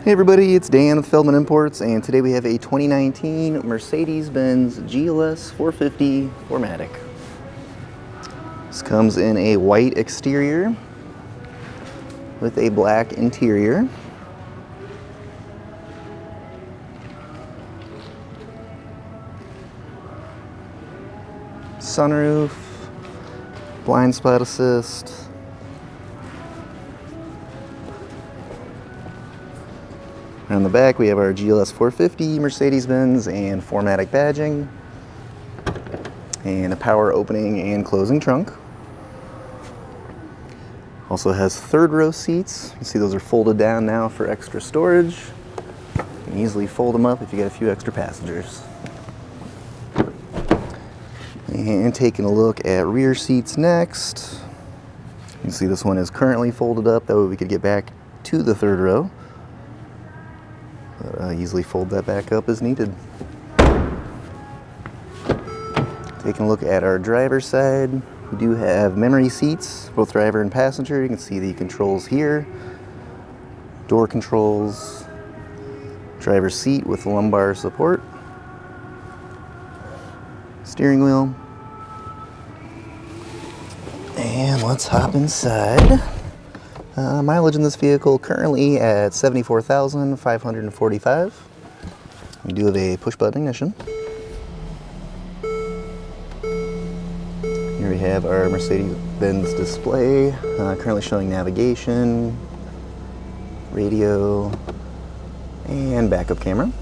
Hey everybody, it's Dan with Feldmann Imports, and today we have a 2019 Mercedes-Benz GLS 450 4MATIC. This comes in a white exterior with a black interior. Sunroof, blind spot assist, and on the back we have our GLS 450 Mercedes-Benz and 4MATIC badging, and a power opening and closing trunk. Also has third row seats. You can see those are folded down now for extra storage. You can easily fold them up if you got a few extra passengers. And taking a look at rear seats next. You can see this one is currently folded up, that way we could get back to the third row. Easily fold that back up as needed. Taking a look at our driver's side, we do have memory seats, both driver and passenger. You can see the controls here, door controls, driver's seat with lumbar support, steering wheel, and let's hop inside. Mileage in this vehicle currently at 74,545. We do have a push button ignition. Here we have our Mercedes-Benz display, currently showing navigation, radio, and backup camera.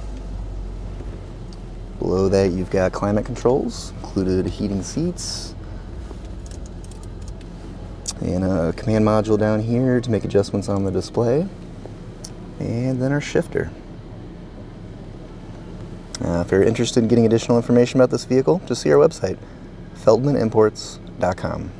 Below that you've got climate controls, included heating seats, and a command module down here to make adjustments on the display, and then our shifter. If you're interested in getting additional information about this vehicle, just see our website, feldmannimports.com.